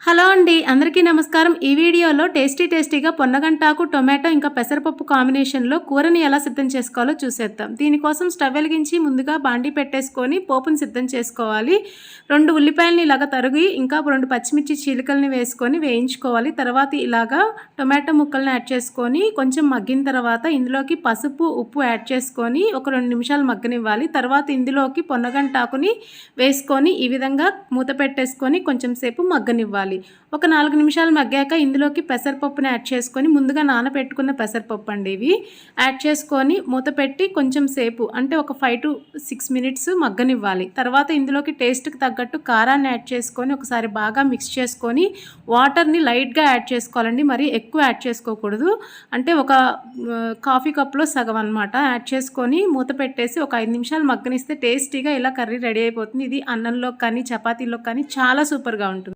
Hello అండి, అందరికీ నమస్కారం. ఈ వీడియోలో టేస్టీగా పొన్నగంటాకు, టొమాటో ఇంకా పెసరపప్పు కాంబినేషన్లో కూరని ఎలా సిద్ధం చేసుకోవాలో చూసేద్దాం. దీనికోసం స్టవ్ వెలిగించి ముందుగా బాండీ పెట్టేసుకొని పోపుని సిద్ధం చేసుకోవాలి. 2 ఉల్లిపాయలని ఇలాగ తరిగి ఇంకా 2 పచ్చిమిర్చి చీలికల్ని వేసుకొని వేయించుకోవాలి. తర్వాత ఇలాగా టొమాటో ముక్కల్ని యాడ్ చేసుకొని కొంచెం మగ్గిన తర్వాత ఇందులోకి పసుపు, ఉప్పు యాడ్ చేసుకొని ఒక 2 నిమిషాలు మగ్గనివ్వాలి. తర్వాత ఇందులోకి పొన్నగంటాకుని వేసుకొని ఈ విధంగా మూత పెట్టేసుకొని కొంచెం సేపు మగ్గనివ్వాలి. ఒక 4 నిమిషాలు మగ్గాక ఇందులోకి పెసరపప్పుని యాడ్ చేసుకొని ముందుగా నానబెట్టుకున్న పెసరపప్పు అండి ఇవి యాడ్ చేసుకొని మూత పెట్టి కొంచెం సేపు అంటే ఒక 5 to 6 మినిట్స్ మగ్గనివ్వాలి. తర్వాత ఇందులోకి టేస్ట్కి తగ్గట్టు కారాన్ని యాడ్ చేసుకొని ఒకసారి బాగా మిక్స్ చేసుకొని వాటర్ని లైట్గా యాడ్ చేసుకోవాలండి, మరి ఎక్కువ యాడ్ చేసుకోకూడదు. అంటే ఒక కాఫీ కప్లో సగం అనమాట యాడ్ చేసుకొని మూత పెట్టేసి ఒక 5 నిమిషాలు మగ్గనిస్తే టేస్టీగా ఇలా కర్రీ రెడీ అయిపోతుంది. ఇది అన్నంలో కానీ చపాతీలో కానీ చాలా సూపర్గా ఉంటుంది.